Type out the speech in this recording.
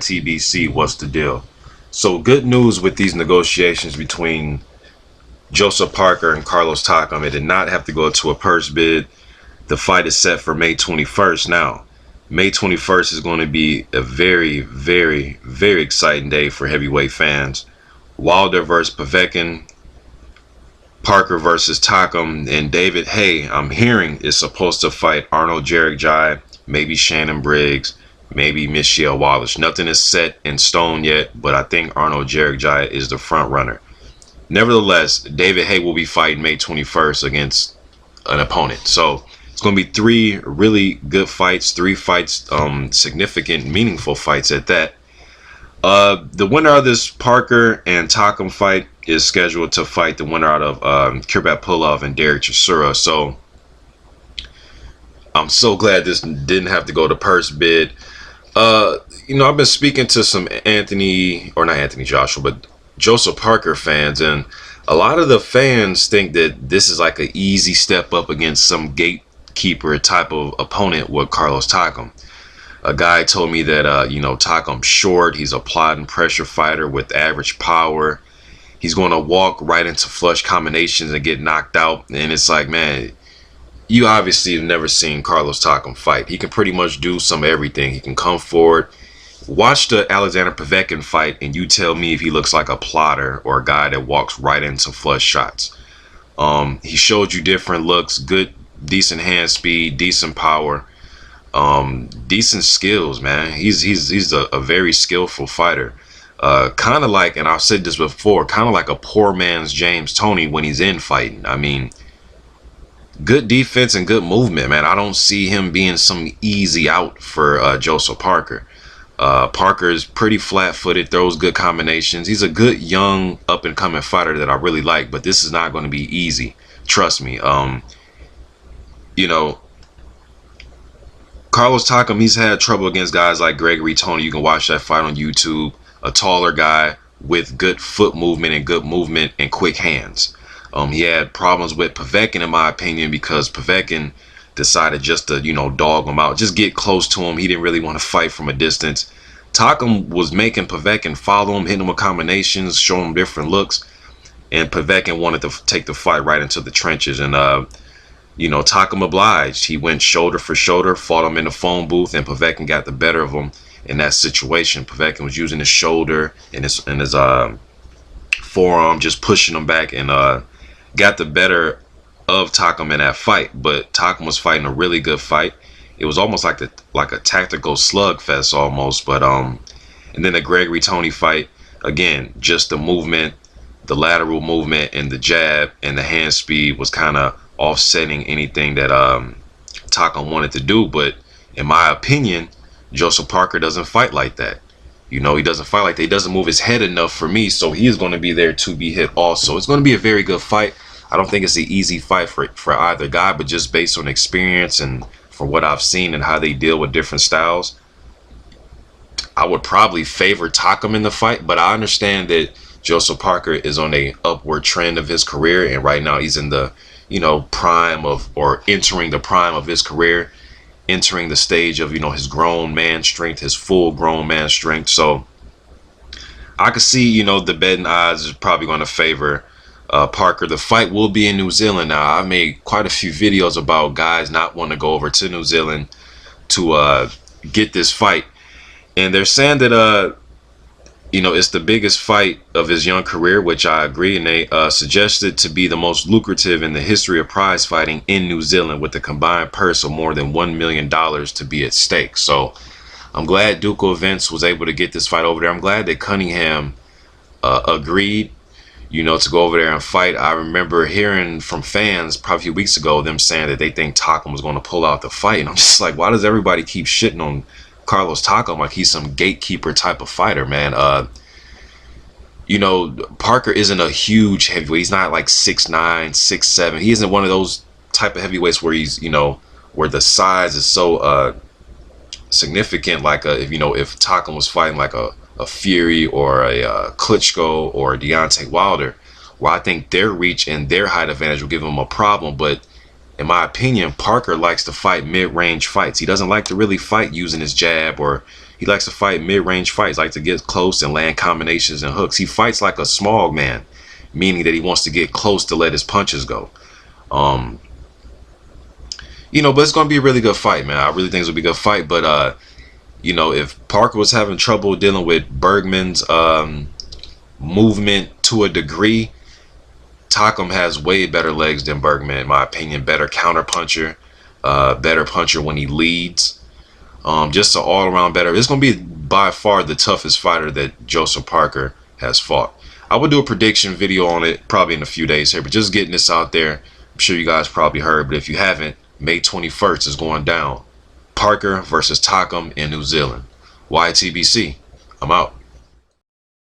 TBC, what's the deal? So good news with these negotiations between Joseph Parker and Carlos Takam. It did not have to go to a purse bid. The fight is set for May 21st now. May 21st is going to be a very, very, very exciting day for heavyweight fans. Wilder versus Povetkin, Parker versus Takam, and David Haye, I'm hearing, is supposed to fight Arnold Jai, maybe Shannon Briggs, maybe Michelle Wallace. Nothing is set in stone yet, but I think Arnold Jai is the front runner. Nevertheless, David Haye will be fighting May 21st against an opponent. So it's going to be 3 really good fights, 3 fights, significant, meaningful fights at that. The winner of this Parker and Takam fight is scheduled to fight the winner out of Kirbet Pulov and Derek Chisora. So I'm so glad this didn't have to go to purse bid. You know, I've been speaking to some Joseph Parker fans, and a lot of the fans think that this is like an easy step up against some gatekeeper type of opponent with Carlos Takam. A guy told me that, you know, Takam's short. He's a plodding pressure fighter with average power. He's going to walk right into flush combinations and get knocked out. And it's like, man, you obviously have never seen Carlos Takam fight. He can pretty much do some everything. He can come forward. Watch the Alexander Povetkin fight, and you tell me if he looks like a plotter or a guy that walks right into flush shots. He showed you different looks, good, decent hand speed, decent power, decent skills, man. He's a very skillful fighter. Kind of like, and I've said this before, kind of like a poor man's James Toney when he's in fighting. I mean, good defense and good movement, man. I don't see him being some easy out for Joseph Parker. Parker is pretty flat-footed, throws good combinations. He's a good young up-and-coming fighter that I really like, but this is not going to be easy. Trust me. You know, Carlos Takam, he's had trouble against guys like Gregory Tony. You can watch that fight on YouTube. A taller guy with good foot movement and good movement and quick hands. He had problems with Povetkin, in my opinion, because Povetkin decided just to, you know, dog him out, just get close to him. He didn't really want to fight from a distance. Takam was making Povetkin follow him, hitting him with combinations, showing him different looks, and Povetkin wanted to take the fight right into the trenches. And you know, Takam obliged. He went shoulder for shoulder, fought him in the phone booth, and Povetkin got the better of him in that situation. Povetkin was using his shoulder and his forearm, just pushing him back, and got the better of Takam in that fight. But Takam was fighting a really good fight. It was almost like a tactical slugfest almost. But and then the Gregory Tony fight, again, just the movement, the lateral movement, and the jab and the hand speed was kind of offsetting anything that Takam wanted to do. But in my opinion, Joseph Parker doesn't fight like that. You know, he doesn't fight like that. He doesn't move his head enough for me, so he is going to be there to be hit also. It's going to be a very good fight. I don't think it's an easy fight for either guy, but just based on experience and from what I've seen and how they deal with different styles, I would probably favor Takam in the fight. But I understand that Joseph Parker is on a upward trend of his career, and right now he's in the, you know, prime of, or entering the prime of his career, entering the stage of, you know, his grown man strength, his full grown man strength. So I could see, you know, the betting odds is probably going to favor Parker. The fight will be in New Zealand. Now, I made quite a few videos about guys not wanting to go over to New Zealand to get this fight, and they're saying that you know, it's the biggest fight of his young career, which I agree, and they suggested to be the most lucrative in the history of prize fighting in New Zealand, with a combined purse of more than $1 million to be at stake. So I'm glad Duco Events was able to get this fight over there. I'm glad that Cunningham agreed, you know, to go over there and fight. I remember hearing from fans probably a few weeks ago them saying that they think Takam was going to pull out the fight, and I'm just like, why does everybody keep shitting on Carlos Takam like he's some gatekeeper type of fighter, man? You know, Parker isn't a huge heavyweight. He's not like 6'9", 6'7". He isn't one of those type of heavyweights where he's, you know, where the size is so significant. Like if, you know, if Takam was fighting like a Fury or a Klitschko or a Deontay Wilder, where I think their reach and their height advantage will give him a problem. But in my opinion, Parker likes to fight mid-range fights. He doesn't like to really fight using his jab or, He likes to fight mid-range fights, like to get close and land combinations and hooks. He fights like a small man, meaning that he wants to get close to let his punches go. But it's going to be a really good fight, man. I really think it's going to be a good fight. But, if Parker was having trouble dealing with Bergman's movement to a degree, Takam has way better legs than Bergman, in my opinion. Better counter puncher, better puncher when he leads. Just an all-around better. It's going to be by far the toughest fighter that Joseph Parker has fought. I will do a prediction video on it probably in a few days here, but just getting this out there. I'm sure you guys probably heard, but if you haven't, May 21st is going down. Parker versus Takam in New Zealand. YTBC. I'm out.